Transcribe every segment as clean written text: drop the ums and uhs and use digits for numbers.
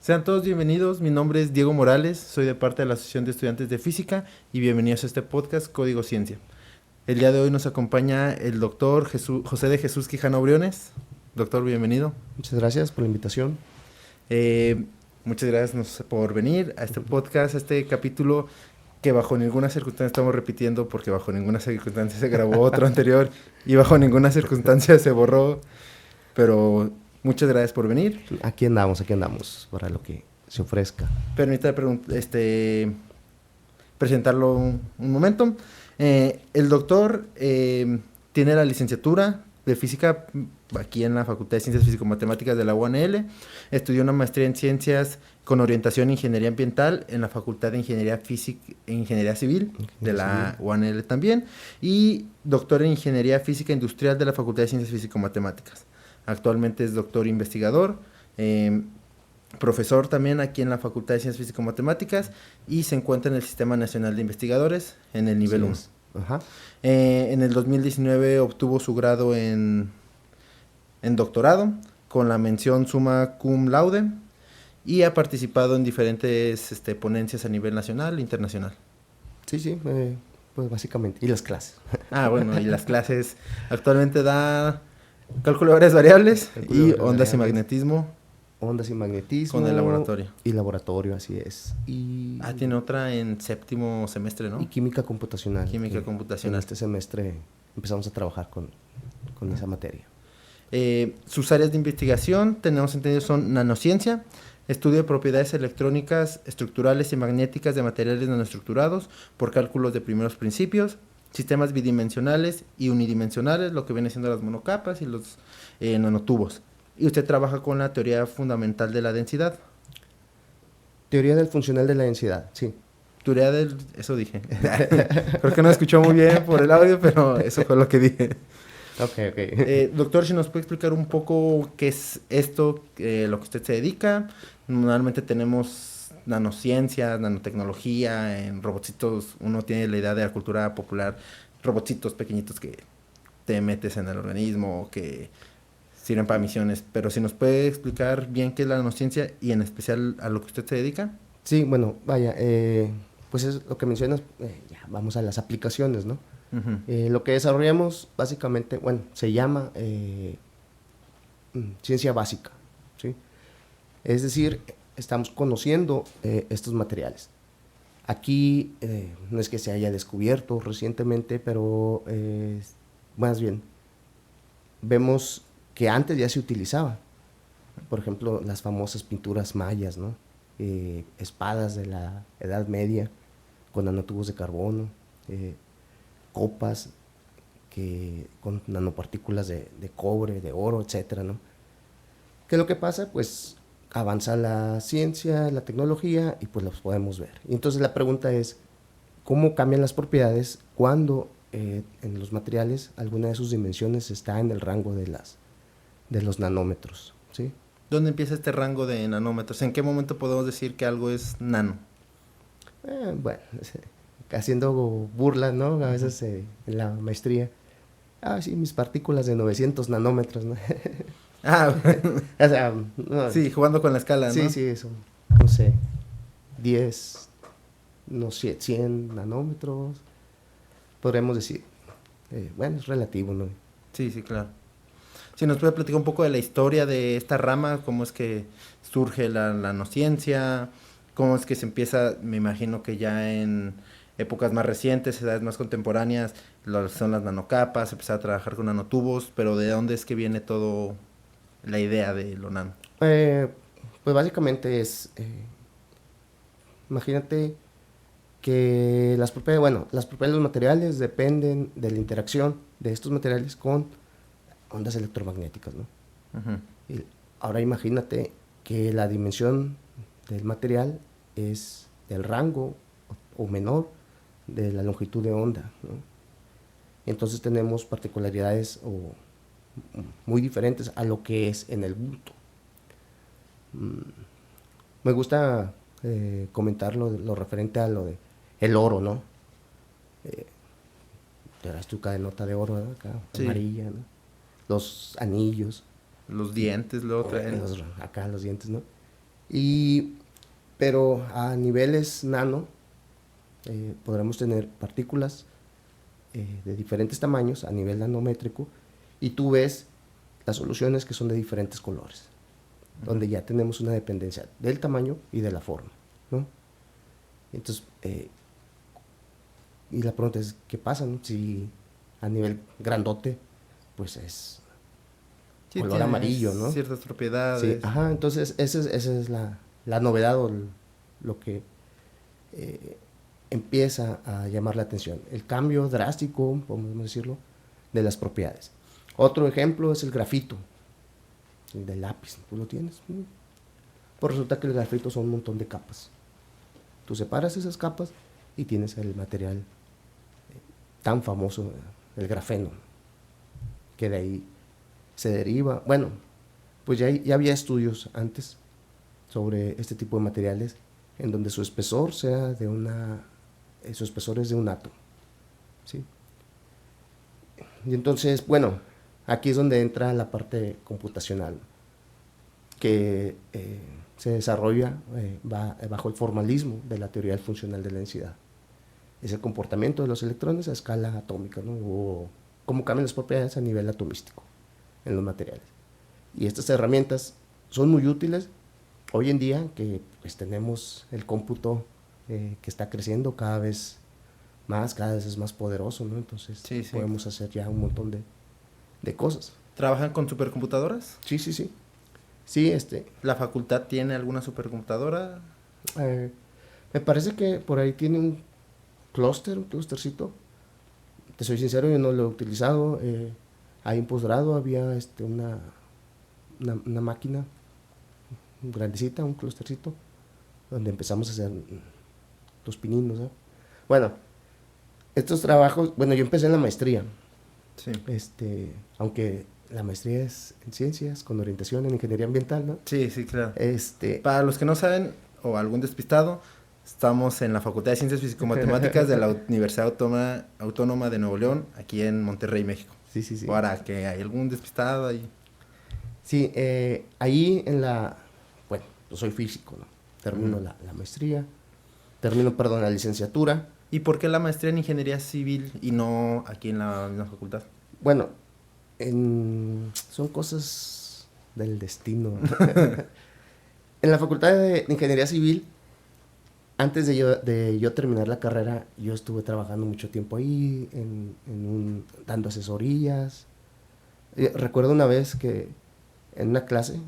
Sean todos bienvenidos, mi nombre es Diego Morales, soy de parte de la Asociación de Estudiantes de Física y bienvenidos a este podcast Código Ciencia. El día de hoy nos acompaña el doctor José de Jesús Quijano Briones. Doctor, bienvenido. Muchas gracias por la invitación. Muchas gracias por venir a este podcast, a este capítulo que bajo ninguna circunstancia estamos repitiendo porque bajo ninguna circunstancia se grabó otro anterior y bajo ninguna circunstancia se borró, pero muchas gracias por venir. Aquí andamos para lo que se ofrezca. Permítame presentarlo un momento. El doctor tiene la licenciatura de física aquí en la Facultad de Ciencias Físico-Matemáticas de la UANL. Estudió una maestría en ciencias con orientación en ingeniería ambiental en la Facultad de Ingeniería Física e Ingeniería Civil de la UANL también. Y doctor en Ingeniería Física Industrial de la Facultad de Ciencias Físico-Matemáticas. Actualmente es doctor investigador, profesor también aquí en la Facultad de Ciencias Físico-Matemáticas y se encuentra en el Sistema Nacional de Investigadores en el nivel 1. Ajá. En el 2019 obtuvo su grado en doctorado con la mención summa cum laude y ha participado en diferentes ponencias a nivel nacional e internacional. Sí, pues básicamente. Y las clases. Bueno, y las clases actualmente da cálculo de varias variables y ondas y magnetismo. Ondas y magnetismo. Con el laboratorio. Y laboratorio, así es. Tiene otra en séptimo semestre, ¿no? Y química computacional. Química computacional. En este semestre empezamos a trabajar con esa materia. Sus áreas de investigación, tenemos entendido, son nanociencia, estudio de propiedades electrónicas, estructurales y magnéticas de materiales nanoestructurados por cálculos de primeros principios, sistemas bidimensionales y unidimensionales, lo que viene siendo las monocapas y los nanotubos. Y usted trabaja con la teoría fundamental de la densidad. Teoría del funcional de la densidad, sí. Eso dije. Creo que no escuchó muy bien por el audio, pero eso fue lo que dije. Ok. Doctor, si nos puede explicar un poco qué es esto, lo que usted se dedica. Normalmente tenemos nanociencia, nanotecnología, en robotcitos, uno tiene la idea de la cultura popular, robotcitos pequeñitos que te metes en el organismo, que sirven para misiones, pero si nos puede explicar bien qué es la nanociencia y en especial a lo que usted se dedica. Sí, bueno, vaya, pues es lo que mencionas, ya vamos a las aplicaciones, ¿no? Uh-huh. Lo que desarrollamos básicamente, bueno, se llama ciencia básica, ¿sí? Es decir, estamos conociendo estos materiales. Aquí no es que se haya descubierto recientemente, pero más bien vemos que antes ya se utilizaba. Por ejemplo, las famosas pinturas mayas, ¿no? Espadas de la Edad Media con nanotubos de carbono, copas con nanopartículas de cobre, de oro, etcétera, ¿no? ¿Qué es lo que pasa? Pues avanza la ciencia, la tecnología y pues los podemos ver. Y entonces la pregunta es, ¿cómo cambian las propiedades cuando en los materiales alguna de sus dimensiones está en el rango de los nanómetros, ¿sí? ¿Dónde empieza este rango de nanómetros? ¿En qué momento podemos decir que algo es nano? Bueno, haciendo burla, ¿no? A veces en la maestría. Sí, mis partículas de 900 nanómetros, ¿no? Bueno. O sea, no, sí, jugando con la escala, ¿no? Sí, eso. No sé, 10, no sé, 100 nanómetros. Podríamos decir, bueno, es relativo, ¿no? Sí, claro. Si nos puede platicar un poco de la historia de esta rama, cómo es que surge la nanociencia, cómo es que se empieza, me imagino que ya en épocas más recientes, edades más contemporáneas, son las nanocapas, empezar a trabajar con nanotubos, pero ¿de dónde es que viene todo la idea de lo nano? Pues básicamente es, imagínate que las propiedades de los materiales dependen de la interacción de estos materiales con ondas electromagnéticas, ¿no? Uh-huh. Y ahora imagínate que la dimensión del material es del rango o menor de la longitud de onda, ¿no? Entonces tenemos particularidades muy diferentes a lo que es en el bulto. Me gusta comentar lo referente a lo de el oro, ¿no? Te das tu cadenota de oro, ¿no? Acá, sí. Amarilla, ¿no? Los anillos. Los dientes, luego traen. Acá los dientes, ¿no? Pero a niveles nano podremos tener partículas de diferentes tamaños a nivel nanométrico, y tú ves las soluciones que son de diferentes colores, donde ya tenemos una dependencia del tamaño y de la forma, ¿no? Entonces, y la pregunta es, ¿qué pasa, no? Si a nivel grandote, pues es Sí, color tiene amarillo, ¿no? ciertas propiedades. Sí, ajá, entonces esa es la novedad, o lo que empieza a llamar la atención. El cambio drástico, podemos decirlo, de las propiedades. Otro ejemplo es el grafito, el del lápiz. ¿Tú lo tienes? Pues resulta que el grafito son un montón de capas. Tú separas esas capas y tienes el material tan famoso, el grafeno, que de ahí se deriva. Bueno, pues ya había estudios antes sobre este tipo de materiales en donde su espesor sea de su espesor es de un átomo, ¿sí? Y entonces, bueno, aquí es donde entra la parte computacional, que se desarrolla bajo el formalismo de la teoría funcional de la densidad. Es el comportamiento de los electrones a escala atómica, ¿no? O cómo cambian las propiedades a nivel atomístico en los materiales. Y estas herramientas son muy útiles hoy en día, que pues tenemos el cómputo que está creciendo cada vez es más poderoso, ¿no? Entonces Sí, sí. podemos hacer ya un montón de cosas. ¿Trabajan con supercomputadoras? Sí. Sí, ¿La facultad tiene alguna supercomputadora? me parece que por ahí tiene un clústercito. Te soy sincero, yo no lo he utilizado. Ahí en posgrado había una máquina grandecita, un clústercito, donde empezamos a hacer los pininos, ¿no? Bueno, estos trabajos, bueno, yo empecé en la maestría. Sí. Aunque la maestría es en ciencias con orientación en ingeniería ambiental, ¿no? Sí, sí, claro. Para los que no saben, o algún despistado, estamos en la Facultad de Ciencias Físico-Matemáticas de la Universidad Autónoma de Nuevo León, aquí en Monterrey, México. Sí. Para que hay algún despistado ahí. Sí, ahí bueno, yo soy físico, ¿no? Termino la maestría, la licenciatura. ¿Y por qué la maestría en ingeniería civil y no aquí en la misma facultad? Bueno, son cosas del destino. En la Facultad de Ingeniería Civil, antes de yo terminar la carrera, yo estuve trabajando mucho tiempo ahí, dando asesorías. Recuerdo una vez que en una clase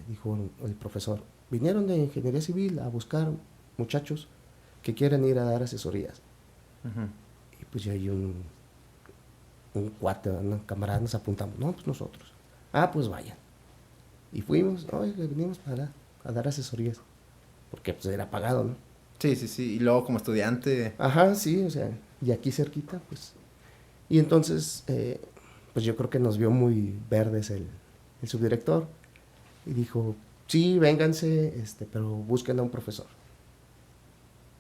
dijo el profesor, vinieron de Ingeniería Civil a buscar muchachos que quieren ir a dar asesorías. Y pues yo y un cuate, una camarada, nos apuntamos. No, pues nosotros. Ah, pues vayan. Y fuimos, venimos a dar asesorías. Porque pues era pagado, ¿no? Sí. Y luego como estudiante. Ajá, sí, o sea, y aquí cerquita, pues. Y entonces, pues yo creo que nos vio muy verdes el subdirector. Y dijo, sí, vénganse, pero busquen a un profesor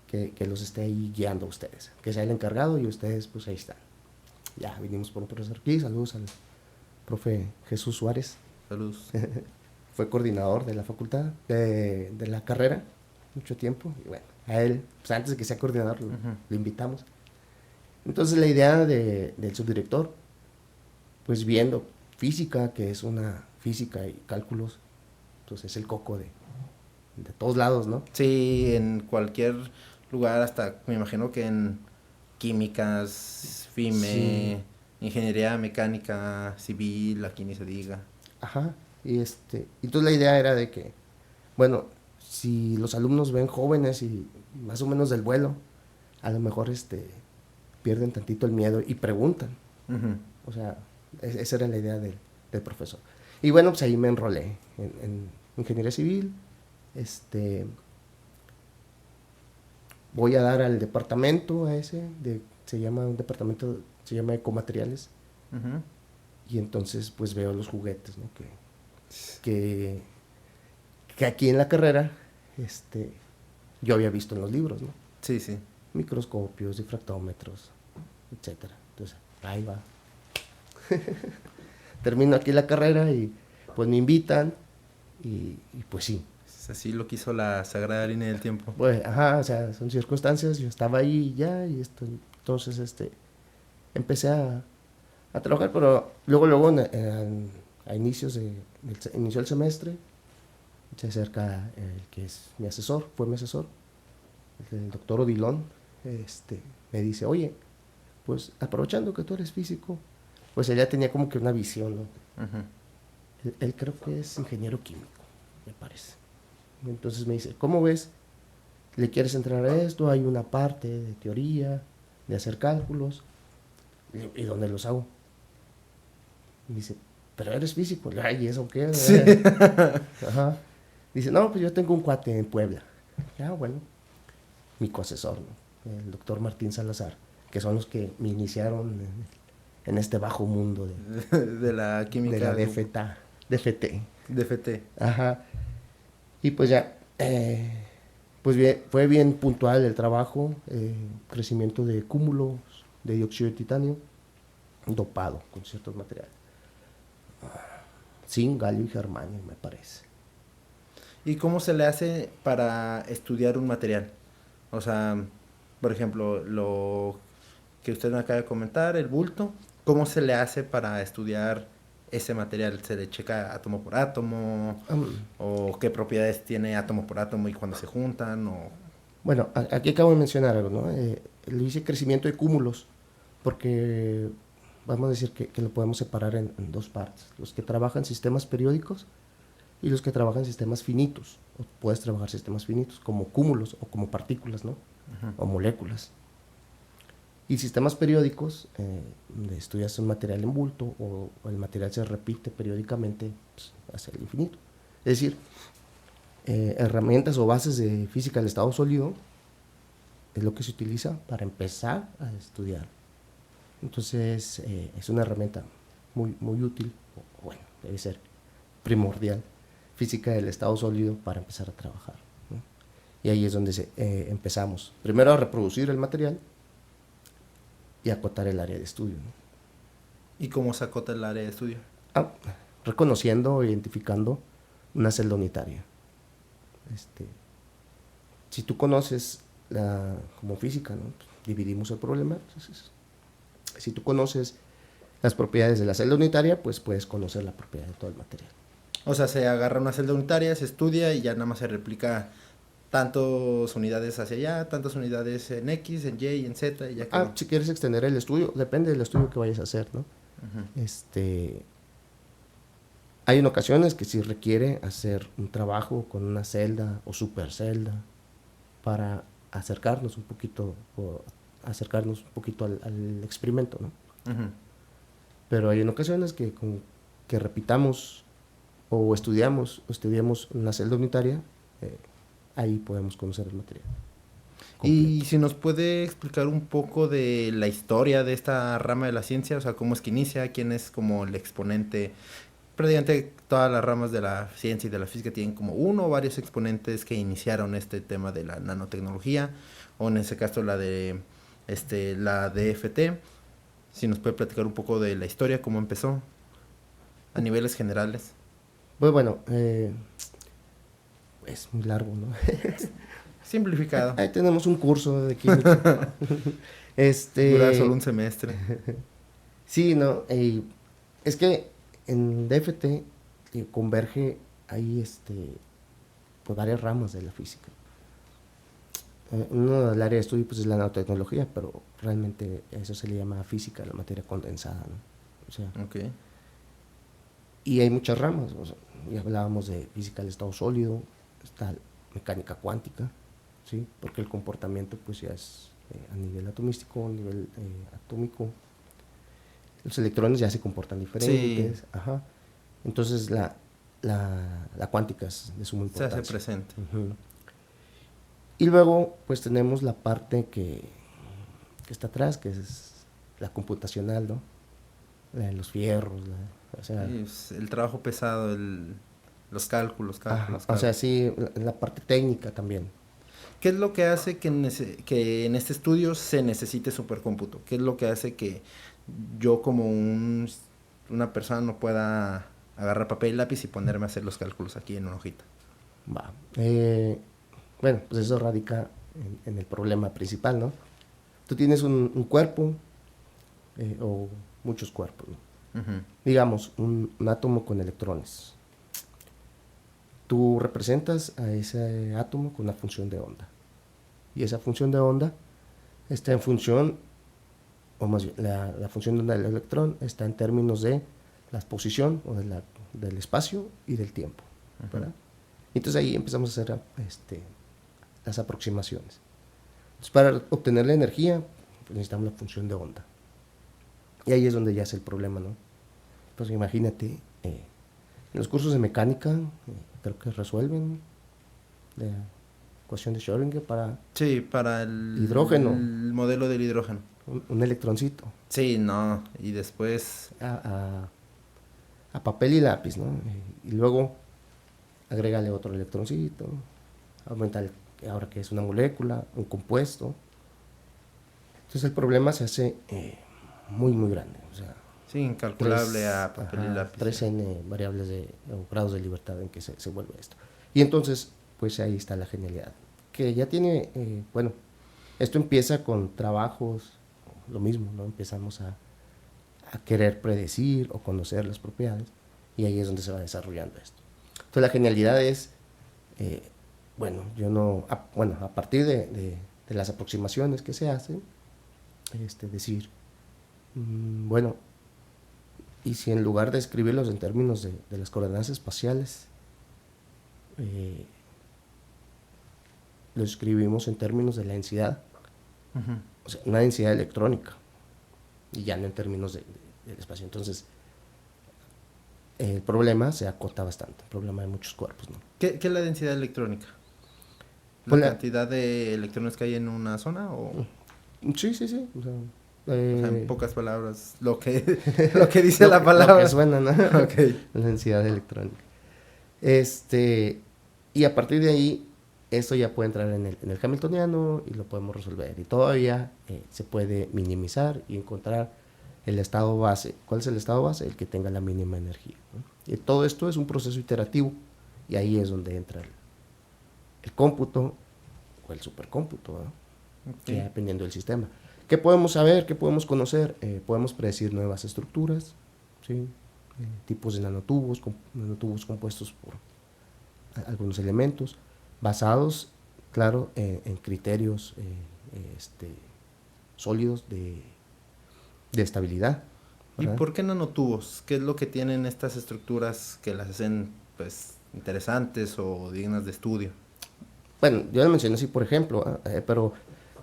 que los esté ahí guiando a ustedes, que sea el encargado, y ustedes pues ahí están. Ya vinimos por un profesor aquí. Saludos al profe Jesús Suárez. Saludos. Fue coordinador de la facultad, de la carrera, mucho tiempo. Y bueno, a él, pues antes de que sea coordinador, lo invitamos. Entonces la idea del subdirector, pues viendo física, que es una física y cálculos, pues es el coco de todos lados, ¿no? Sí, en cualquier lugar, hasta me imagino que en químicas, FIME, ingeniería mecánica, civil, aquí ni se diga. Ajá, y entonces la idea era de que, bueno, si los alumnos ven jóvenes y más o menos del vuelo, a lo mejor pierden tantito el miedo y preguntan. O sea, esa era la idea del profesor. Y bueno, pues ahí me enrolé en ingeniería civil. Voy a dar al departamento se llama Ecomateriales. Y entonces pues veo los juguetes, ¿no? Que aquí en la carrera yo había visto en los libros, ¿no? Sí. Microscopios, difractómetros, etcétera. Entonces, ahí va. Termino aquí la carrera y pues me invitan y pues sí. Pues así lo quiso la sagrada línea del tiempo. Pues, ajá, o sea, son circunstancias, yo estaba ahí ya, y entonces, empecé a trabajar, pero luego, a inicios inició el semestre, se acerca el que es mi asesor, fue mi asesor, el doctor Odilon, me dice, oye, pues aprovechando que tú eres físico, pues ella tenía como que una visión, ¿no? Ujú. Él creo que es ingeniero químico, me parece. Entonces me dice, ¿cómo ves? ¿Le quieres entrar a esto? Hay una parte de teoría, de hacer cálculos, ¿y dónde los hago? Me dice, pero eres físico. Ay, ¿y eso qué? Sí. Ajá. Dice, no, pues yo tengo un cuate en Puebla. Ah, bueno, mi coasesor, ¿no? El doctor Martín Salazar, que son los que me iniciaron en este bajo mundo De la química. de la DFT. DFT. Ajá. Y pues ya, pues bien, fue bien puntual el trabajo, crecimiento de cúmulos de dióxido de titanio, dopado con ciertos materiales. Zinc, galio y germanio, me parece. ¿Y cómo se le hace para estudiar un material? O sea, por ejemplo, lo que usted me acaba de comentar, el bulto, ¿cómo se le hace para estudiar ese material? ¿Se le checa átomo por átomo? ¿O qué propiedades tiene átomo por átomo y cuando se juntan? ¿O Bueno, aquí acabo de mencionar algo, ¿no? Le hice crecimiento de cúmulos, porque vamos a decir que lo podemos separar en dos partes. Los que trabajan sistemas periódicos y los que trabajan sistemas finitos. O puedes trabajar sistemas finitos como cúmulos o como partículas, ¿no? O moléculas. Y sistemas periódicos, donde estudias un material en bulto o el material se repite periódicamente, pues, hacia el infinito. Es decir, herramientas o bases de física del estado sólido es lo que se utiliza para empezar a estudiar. Entonces, es una herramienta muy, muy útil, o bueno, debe ser primordial, física del estado sólido para empezar a trabajar, ¿no? Y ahí es donde empezamos, primero a reproducir el material y acotar el área de estudio, ¿no? ¿Y cómo se acota el área de estudio? Reconociendo, identificando una celda unitaria. Si tú conoces como física, ¿no? Dividimos el problema. Entonces, si tú conoces las propiedades de la celda unitaria, pues puedes conocer la propiedad de todo el material. O sea, se agarra una celda unitaria, se estudia y ya nada más se replica tantas unidades hacia allá, tantas unidades en X, en Y y en Z y ya quedó. Si quieres extender el estudio, depende del estudio que vayas a hacer, ¿no? Hay en ocasiones que sí requiere hacer un trabajo con una celda o supercelda para acercarnos un poquito al experimento, ¿no? Ujú. Pero hay en ocasiones que repitamos o estudiamos una celda unitaria, ahí podemos conocer el material completo. Y si nos puede explicar un poco de la historia de esta rama de la ciencia, o sea, cómo es que inicia, quién es como el exponente. Prácticamente todas las ramas de la ciencia y de la física tienen como uno o varios exponentes que iniciaron este tema de la nanotecnología, o en ese caso la de la DFT. Si nos puede platicar un poco de la historia, cómo empezó, a niveles generales. Pues bueno, es muy largo, ¿no? Simplificado. Ahí tenemos un curso de química. Dura solo un semestre. Sí, no, es que en DFT converge ahí pues varias ramas de la física. Uno del área de estudio pues es la nanotecnología, pero realmente eso se le llama física de la materia condensada, ¿no? O sea, Okay. y hay muchas ramas, o sea, ya hablábamos de física del estado sólido, está mecánica cuántica, ¿sí? Porque el comportamiento pues ya es a nivel atomístico, a nivel atómico. Los electrones ya se comportan diferentes. Sí. Ajá. Entonces la cuántica es de suma importancia. Se hace presente. Uh-huh. Y luego pues tenemos la parte que está atrás, que es la computacional, ¿no? Los fierros, o sea, sí, el trabajo pesado, los cálculos. O sea, sí, la parte técnica también. ¿Qué es lo que hace que en este estudio se necesite supercómputo? ¿Qué es lo que hace que yo como una persona no pueda agarrar papel y lápiz y ponerme a hacer los cálculos aquí en una hojita? Va. Bueno, pues eso radica en el problema principal, ¿no? Tú tienes un cuerpo o muchos cuerpos, ¿no? Ujú. Digamos, un átomo con electrones. Tú representas a ese átomo con una función de onda. Y esa función de onda está en función, o más bien, la función de onda del electrón está en términos de la posición o del espacio y del tiempo, ¿verdad? Entonces ahí empezamos a hacer las aproximaciones. Entonces, para obtener la energía, pues necesitamos la función de onda. Y ahí es donde ya es el problema, ¿no? Pues imagínate, en los cursos de mecánica, creo que resuelven la ecuación de Schrödinger para Sí, para hidrógeno, el modelo del hidrógeno. un electroncito, Sí, no, y después... a papel y lápiz, ¿no? Y luego agrégale otro electroncito, aumenta ahora que es una molécula, un compuesto. Entonces el problema se hace muy, muy grande. O sea, Sí, incalculable a papel y lápiz. 3n variables o grados de libertad en que se vuelve esto. Y entonces, pues ahí está la genialidad. Que ya tiene, bueno, esto empieza con trabajos, lo mismo, ¿no? Empezamos a querer predecir o conocer las propiedades, y ahí es donde se va desarrollando esto. Entonces la genialidad es, bueno, a partir de las aproximaciones que se hacen, decir, bueno, y si en lugar de escribirlos en términos de las coordenadas espaciales, lo escribimos en términos de la densidad, o sea, una densidad electrónica, y ya no en términos del espacio. Entonces, el problema se acota bastante, el problema de muchos cuerpos, ¿no? ¿Qué es la densidad electrónica? ¿La Pues cantidad de electrones que hay en una zona? Sí, sí, sí. O sea, en pocas palabras, lo que dice la lo palabra. que suena, ¿no? Okay. La densidad electrónica. Y a partir de ahí, esto ya puede entrar en el Hamiltoniano y lo podemos resolver. Y todavía se puede minimizar y encontrar el estado base. ¿Cuál es el estado base? El que tenga la mínima energía, ¿no? Y todo esto es un proceso iterativo, y ahí es donde entra el cómputo o el supercómputo, ¿no? Okay. Ya dependiendo del sistema. ¿Qué podemos saber? ¿Qué podemos conocer? Podemos predecir nuevas estructuras, ¿sí? Tipos de nanotubos compuestos por algunos elementos, basados, claro, en criterios sólidos de estabilidad, ¿verdad? ¿Y por qué nanotubos? ¿Qué es lo que tienen estas estructuras que las hacen, pues, interesantes o dignas de estudio? Bueno, yo lo mencioné así, por ejemplo, pero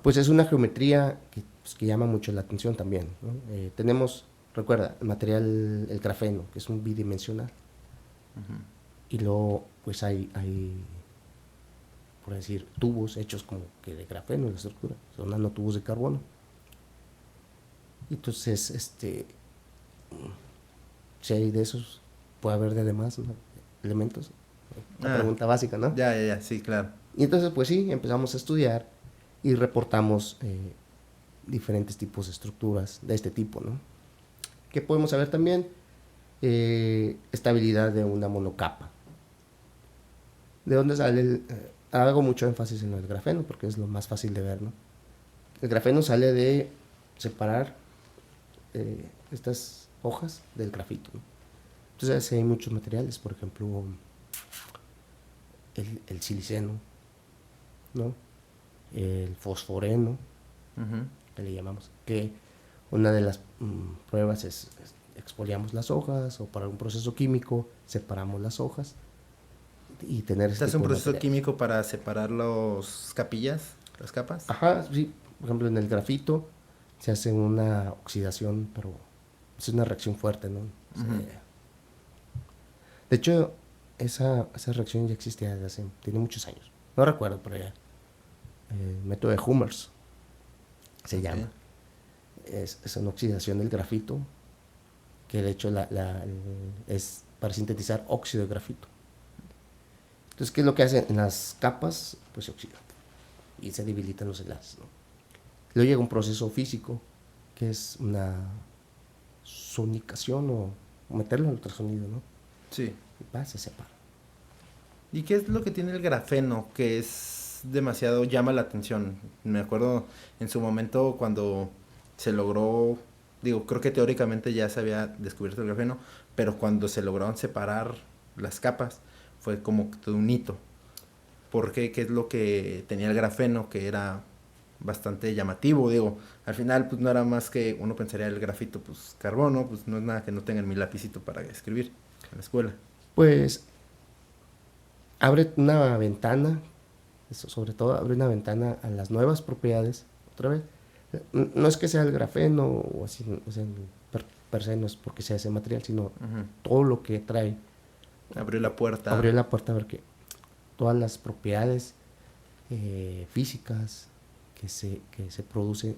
pues es una geometría que llama mucho la atención también, ¿no? Tenemos, recuerda, el material, el grafeno, que es un bidimensional. Y luego, pues hay, por decir, tubos hechos como que de grafeno en la estructura, son nanotubos de carbono. Entonces, si hay de esos, puede haber de demás, ¿no? Elementos. Una pregunta básica, ¿no? Ya, sí, claro. Y entonces, pues sí, empezamos a estudiar y reportamos diferentes tipos de estructuras de este tipo, ¿no? ¿Qué podemos saber también? Estabilidad de una monocapa. ¿De dónde sale? Hago mucho énfasis en el grafeno porque es lo más fácil de ver, ¿no? El grafeno sale de separar estas hojas del grafito, ¿no? Entonces hay muchos materiales, por ejemplo, el siliceno, ¿no? El fosforeno, que le llamamos, que una de las pruebas es exfoliamos las hojas, o para un proceso químico separamos las hojas y tener ¿Este es un proceso químico para separar las capas? Ajá, sí. Por ejemplo, en el grafito se hace una oxidación, pero es una reacción fuerte, ¿no? De hecho, esa reacción ya existía tiene muchos años. No recuerdo, pero ya. El método de Hummers se llama. Es una oxidación del grafito, que de hecho es para sintetizar óxido de grafito. Entonces, ¿qué es lo que hace? En las capas, pues se oxidan y se debilitan los enlaces, ¿no? Luego llega un proceso físico, que es una sonicación o meterlo en ultrasonido, ¿no? Sí. Y se separa. ¿Y qué es lo que tiene el grafeno que es demasiado, llama la atención? Me acuerdo en su momento cuando se logró, digo, creo que teóricamente ya se había descubierto el grafeno, pero cuando se lograron separar las capas fue como todo un hito. ¿Por qué? ¿Qué es lo que tenía el grafeno que era bastante llamativo? Digo, al final pues no era más que uno pensaría el grafito, pues carbono, pues no es nada que no tengan mi lapicito para escribir en la escuela. Pues abre una ventana, eso sobre todo abre una ventana a las nuevas propiedades, otra vez. No es que sea el grafeno o así, o sea, per se no es porque sea ese material, sino todo lo que trae. Abrió la puerta. Abrió la puerta a ver que todas las propiedades físicas que se producen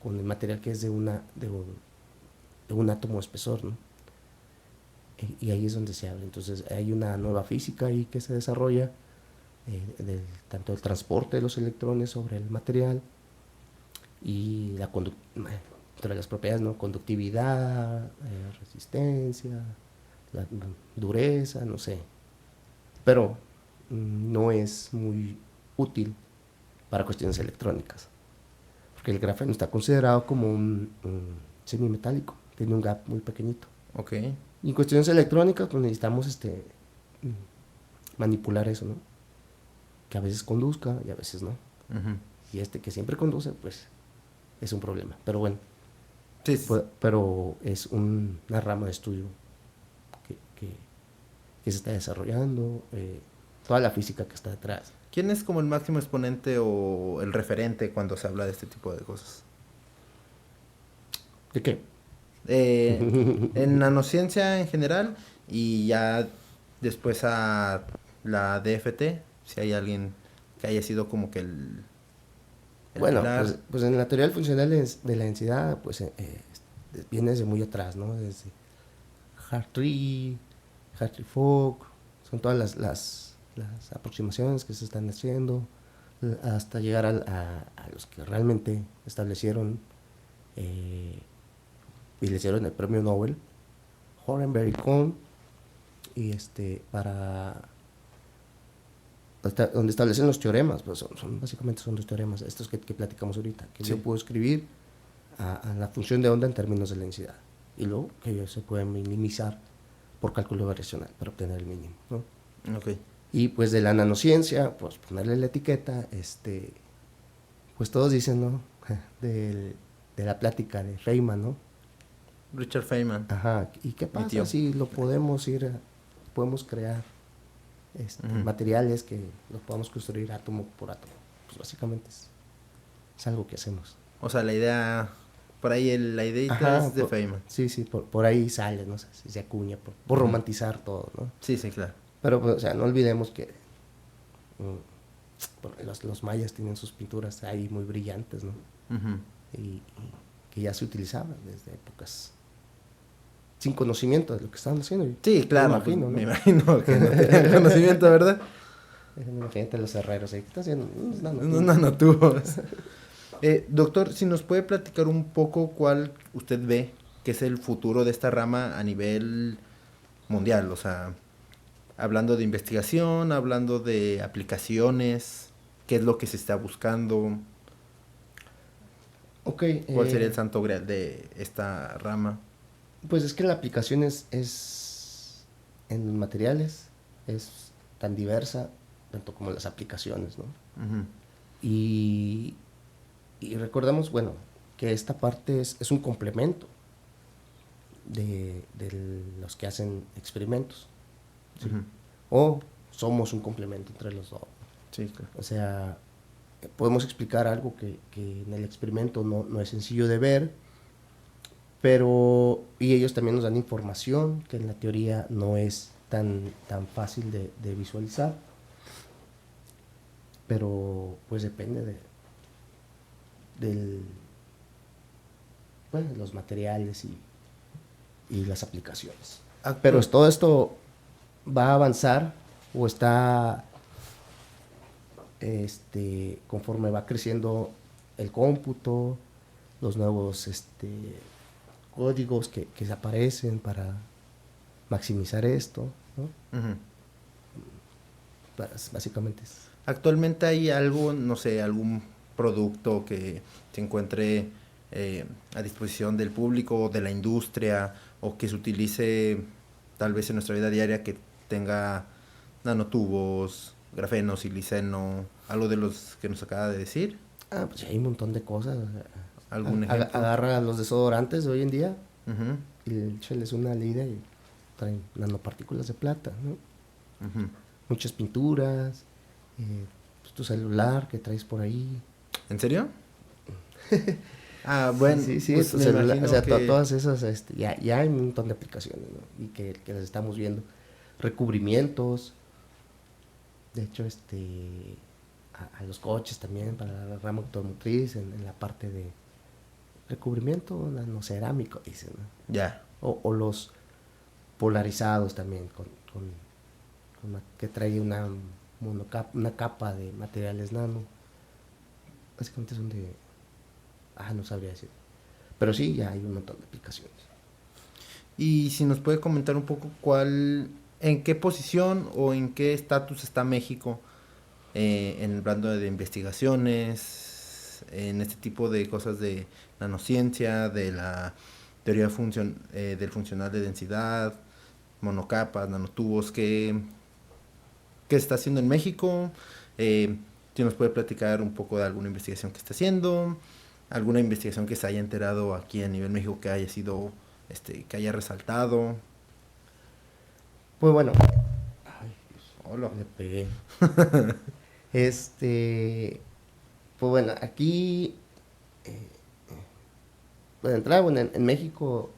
con el material que es de un átomo espesor, ¿no? Y ahí es donde se abre. Entonces hay una nueva física ahí que se desarrolla, tanto el transporte de los electrones sobre el material y entre las propiedades, ¿no? Conductividad, resistencia, la dureza, no sé. Pero no es muy útil para cuestiones electrónicas, porque el grafeno está considerado como un semimetálico, tiene un gap muy pequeñito. Ok. Y en cuestiones electrónicas, pues necesitamos manipular eso, ¿no? Que a veces conduzca y a veces no. Y que siempre conduce, pues es un problema. Pero bueno, sí. Pero es una rama de estudio que se está desarrollando, toda la física que está detrás. ¿Quién es como el máximo exponente o el referente cuando se habla de este tipo de cosas? ¿De qué? En nanociencia en general y ya después a la DFT, si hay alguien que haya sido como que el bueno, pilar. pues en la teoría funcional de la densidad, pues viene desde muy atrás, ¿no? Desde Hartree, Hartree-Fock, son todas las aproximaciones que se están haciendo, hasta llegar a los que realmente establecieron y le hicieron el premio Nobel, Horenberg y Kohn, y donde establecen los teoremas, pues básicamente son los teoremas, estos que platicamos ahorita, que yo puedo escribir a la función de onda en términos de la densidad, y luego que ellos se pueden minimizar por cálculo variacional para obtener el mínimo, ¿no? Okay. Y pues de la nanociencia, pues ponerle la etiqueta, pues todos dicen, ¿no? de la plática de Feynman, ¿no? Richard Feynman. Ajá, ¿y qué pasa si lo podemos crear materiales que los podemos construir átomo por átomo? Pues básicamente es algo que hacemos. O sea, la idea, por ahí la ideita es de Feynman. Sí, por ahí sale, no sé, si se acuña, por romantizar todo, ¿no? Sí, claro. Pero, pues, o sea, no olvidemos que los mayas tienen sus pinturas ahí muy brillantes, ¿no? Y que ya se utilizaban desde épocas sin conocimiento de lo que estaban haciendo. Sí, claro, me imagino que no tenían conocimiento, ¿verdad? Imagínate los herreros ahí, ¿qué están haciendo? Unos nanotubos. Doctor, si nos puede platicar un poco cuál usted ve que es el futuro de esta rama a nivel mundial, o sea, hablando de investigación, hablando de aplicaciones, qué es lo que se está buscando. Okay, ¿Cuál sería el santo grial de esta rama? Pues es que la aplicación es en materiales, es tan diversa tanto como las aplicaciones, ¿no? Y recordamos, bueno, que esta parte es un complemento de los que hacen experimentos, ¿sí? O somos un complemento entre los dos. Sí, claro. O sea, podemos explicar algo que en el experimento no es sencillo de ver, y ellos también nos dan información que en la teoría no es tan fácil de visualizar, pero pues depende de los materiales y las aplicaciones. Pero todo esto va a avanzar o está conforme va creciendo el cómputo, los nuevos códigos que se aparecen para maximizar esto, ¿no? básicamente es. Actualmente hay algo, no sé, algún producto que se encuentre a disposición del público o de la industria o que se utilice tal vez en nuestra vida diaria que tenga nanotubos, grafeno, siliceno, algo de los que nos acaba de decir. Pues hay un montón de cosas. ¿Algún ejemplo? Agarra los desodorantes de hoy en día Ujú, y échales una leída y traen nanopartículas de plata, ¿no? ujú. Muchas pinturas, pues tu celular que traes por ahí. ¿En serio? Bueno, Sí, pues tu me celular, imagino o sea, que... todas esas, ya hay un montón de aplicaciones, ¿no? Y que las estamos viendo. Recubrimientos, de hecho, a los coches también, para la rama automotriz, en la parte de recubrimiento nanocerámico, dicen, ¿no? Ya. O los polarizados también, que trae una capa de materiales nano. Básicamente son de... no sabría decir. Pero sí, ya hay un montón de aplicaciones. Y si nos puede comentar un poco en qué posición o en qué estatus está México en el plano de investigaciones, en este tipo de cosas de nanociencia, de la teoría del funcional de densidad, monocapas, nanotubos, qué está haciendo en México. Si nos puede platicar un poco de alguna investigación que está haciendo, alguna investigación que se haya enterado aquí a nivel México que haya sido, que haya resaltado. Pues bueno, ay, Hola. le pegué. Pues bueno, aquí, pues de entrada, bueno, en México,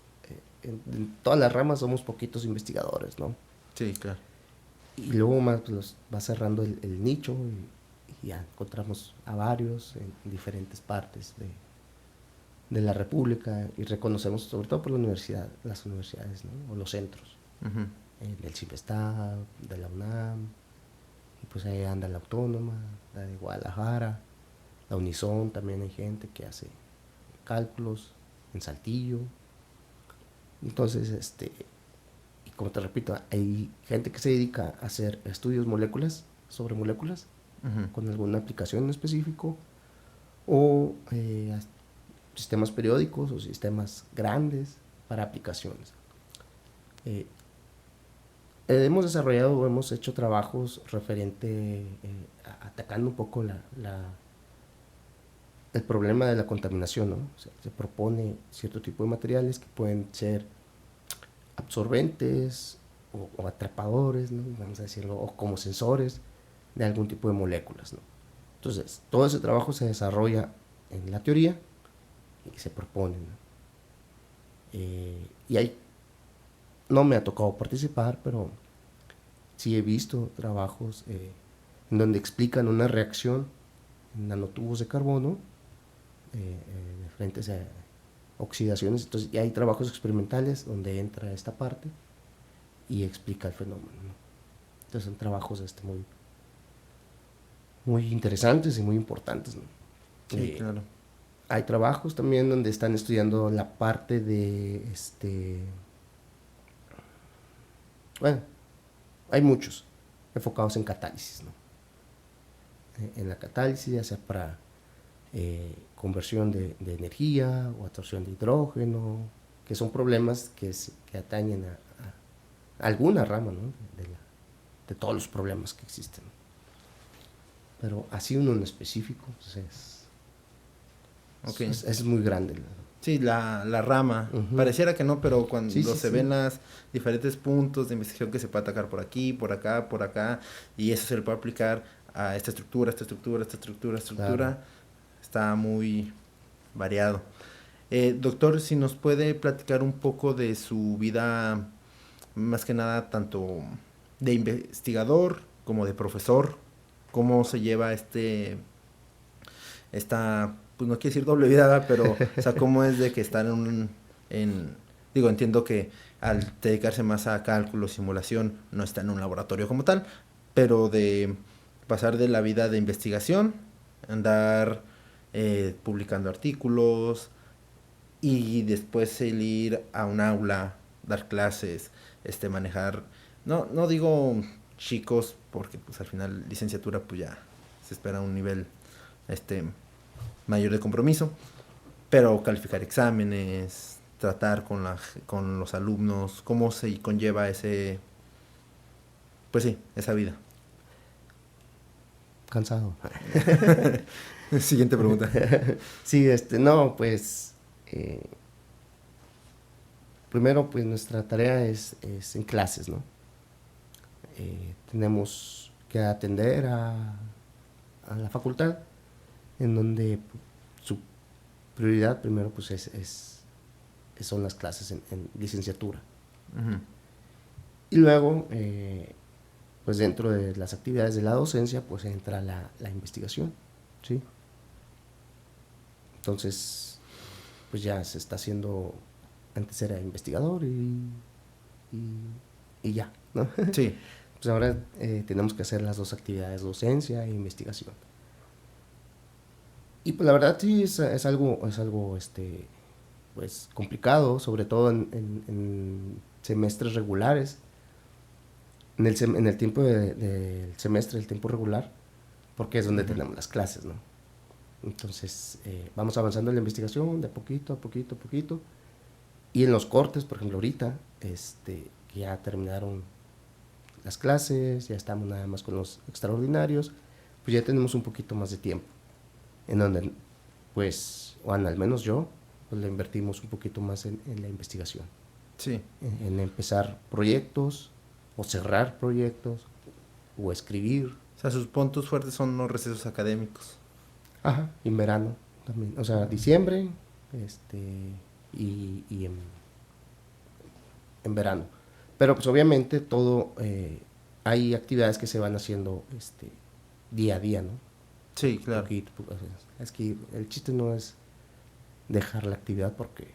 en todas las ramas somos poquitos investigadores, ¿no? Sí, claro. Y luego más pues, va cerrando el nicho y ya encontramos a varios en diferentes partes de la República y reconocemos sobre todo por las universidades, ¿no? O los centros. Uh-huh. Del CIPESTAB, de la UNAM, y pues ahí anda la Autónoma, la de Guadalajara, la Unison, también hay gente que hace cálculos en Saltillo. Entonces, y como te repito, hay gente que se dedica a hacer estudios sobre moléculas, Uh-huh. con alguna aplicación en específico, o sistemas periódicos o sistemas grandes para aplicaciones. Hemos desarrollado o hemos hecho trabajos referente atacando un poco el problema de la contaminación, ¿no? O sea, se propone cierto tipo de materiales que pueden ser absorbentes o atrapadores, ¿no? Vamos a decirlo, o como sensores de algún tipo de moléculas, ¿no? Entonces, todo ese trabajo se desarrolla en la teoría y se propone, ¿no? Y hay, no me ha tocado participar, pero sí he visto trabajos en donde explican una reacción en nanotubos de carbono frente a oxidaciones. Entonces, ya hay trabajos experimentales donde entra esta parte y explica el fenómeno, ¿no? Entonces, son trabajos muy, muy interesantes y muy importantes, ¿no? Sí, claro. Hay trabajos también donde están estudiando la parte de bueno, hay muchos enfocados en catálisis, ¿no? En la catálisis, ya sea para conversión de energía o absorción de hidrógeno, que son problemas que atañen a alguna rama, ¿no? de todos los problemas que existen. Pero así uno en específico, pues Okay. es muy grande. Sí, la rama. Uh-huh. Pareciera que no, pero cuando se ven sí. las diferentes puntos de investigación que se puede atacar por aquí, por acá, y eso se le puede aplicar a esta estructura, claro. Está muy variado. Doctor, si nos puede platicar un poco de su vida, más que nada, tanto de investigador como de profesor, cómo se lleva esta, pues no quiero decir doble vida, pero, o sea, cómo es de que estar digo, entiendo que al dedicarse más a cálculo, simulación, no está en un laboratorio como tal, pero de pasar de la vida de investigación, andar publicando artículos y después el ir a un aula, dar clases, manejar, no digo chicos, porque pues al final licenciatura pues ya se espera un nivel mayor de compromiso, pero calificar exámenes, tratar con los alumnos, cómo se conlleva pues sí, esa vida. Cansado. Siguiente pregunta. Sí, no, pues, primero, pues, nuestra tarea es en clases, ¿no? Tenemos que atender a la facultad, en donde su prioridad primero, pues, son las clases en licenciatura. Uh-huh. Y luego, pues, dentro de las actividades de la docencia, pues, entra la investigación, ¿sí? Entonces, pues ya se está haciendo, antes era investigador y ya, ¿no? Sí. Pues ahora tenemos que hacer las dos actividades, docencia e investigación. Y pues la verdad sí es algo pues complicado, sobre todo en semestres regulares. En el tiempo del semestre, el tiempo regular, porque es donde tenemos las clases, ¿no? Entonces, vamos avanzando en la investigación de poquito a poquito a poquito. Y en los cortes, por ejemplo, ahorita, que ya terminaron las clases, ya estamos nada más con los extraordinarios, pues ya tenemos un poquito más de tiempo. En donde, pues, o al menos yo, pues le invertimos un poquito más en la investigación. Sí. En empezar proyectos, o cerrar proyectos, o escribir. O sea, sus puntos fuertes son los recesos académicos. Ajá, y en verano también, o sea, diciembre, y en verano. Pero pues obviamente todo, hay actividades que se van haciendo día a día, ¿no? Sí, claro. Poquito, es que el chiste no es dejar la actividad, porque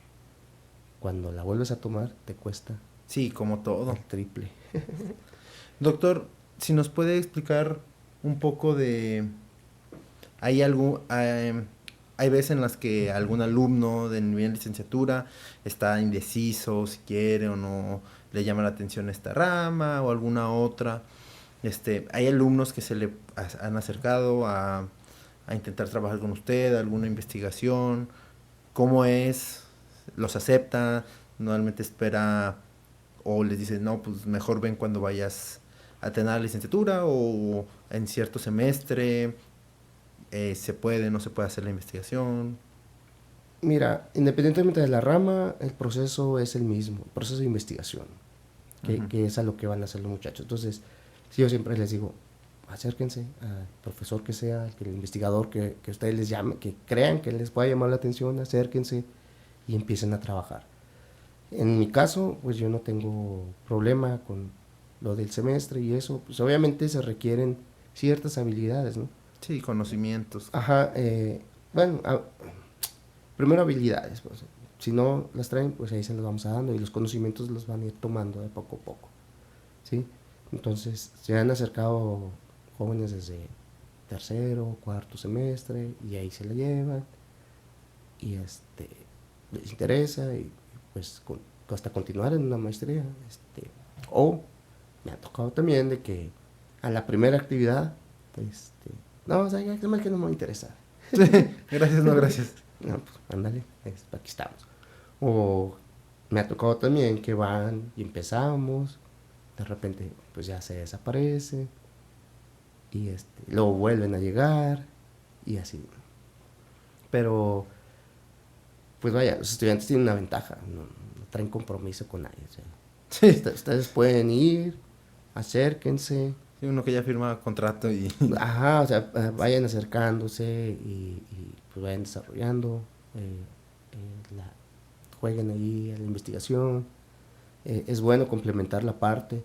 cuando la vuelves a tomar te cuesta. Sí, como todo. El triple. Doctor, si nos puede explicar un poco de... Hay veces en las que algún alumno de nivel de licenciatura está indeciso si quiere o no le llama la atención esta rama o alguna otra. Hay alumnos que se le han acercado a intentar trabajar con usted, alguna investigación. ¿Cómo es? ¿Los acepta? ¿Normalmente espera o les dice, no, pues mejor ven cuando vayas a tener la licenciatura o en cierto semestre? ¿Se puede, no se puede hacer la investigación? Mira, independientemente de la rama, el proceso es el mismo, el proceso de investigación, que es a lo que van a hacer los muchachos. Entonces, sí, yo siempre les digo, acérquense al profesor que sea, el investigador que ustedes les llamen, que crean que les pueda llamar la atención, acérquense y empiecen a trabajar. En mi caso, pues yo no tengo problema con lo del semestre y eso, pues obviamente se requieren ciertas habilidades, ¿no? Sí, conocimientos. Ajá, bueno, primero habilidades, pues, si no las traen, pues ahí se las vamos a dando y los conocimientos los van a ir tomando de poco a poco, ¿sí? Entonces, se han acercado jóvenes desde tercero, cuarto semestre y ahí se la llevan y les interesa y pues hasta continuar en una maestría, o me ha tocado también de que a la primera actividad, no, o sea, ya que no me interesa. Sí, gracias, no, gracias. No, pues ándale, aquí estamos. O me ha tocado también que van y empezamos, de repente pues ya se desaparece y luego vuelven a llegar y así. Pero pues vaya, los estudiantes tienen una ventaja, no traen compromiso con nadie. O sea, sí. Ustedes pueden ir, acérquense. Sí, uno que ya firma contrato y... Ajá, o sea, vayan acercándose y pues vayan desarrollando, jueguen ahí a la investigación. Es bueno complementar la parte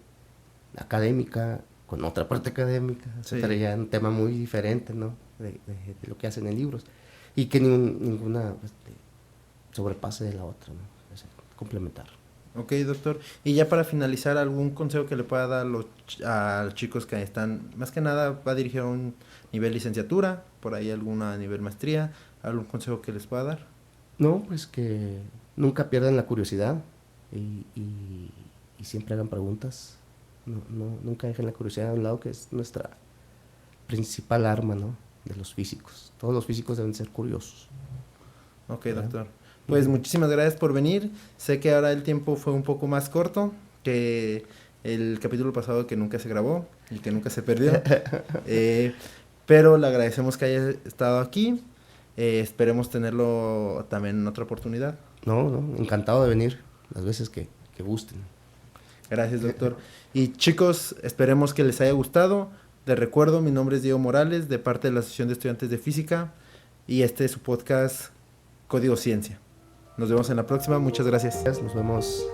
académica con otra parte académica, sí. Sería un tema muy diferente, ¿no? De lo que hacen en libros y que ninguna sobrepase de la otra, ¿no? O sea, complementar. Ok, doctor. Y ya para finalizar, ¿algún consejo que le pueda dar a los chicos que están, más que nada, va dirigido a un nivel licenciatura, por ahí alguna nivel maestría, algún consejo que les pueda dar? No, pues que nunca pierdan la curiosidad y siempre hagan preguntas, Nunca dejen la curiosidad a un lado, que es nuestra principal arma, ¿no? De los físicos. Todos los físicos deben ser curiosos. Ok, doctor. Pues muchísimas gracias por venir. Sé que ahora el tiempo fue un poco más corto que el capítulo pasado, que nunca se grabó y que nunca se perdió. Pero le agradecemos que haya estado aquí. Esperemos tenerlo también en otra oportunidad. No, encantado de venir las veces que gusten. Gracias, doctor. Y chicos, esperemos que les haya gustado. Les recuerdo, mi nombre es Diego Morales, de parte de la Asociación de Estudiantes de Física, y este es su podcast Código Ciencia. Nos vemos en la próxima. Muchas gracias. Nos vemos.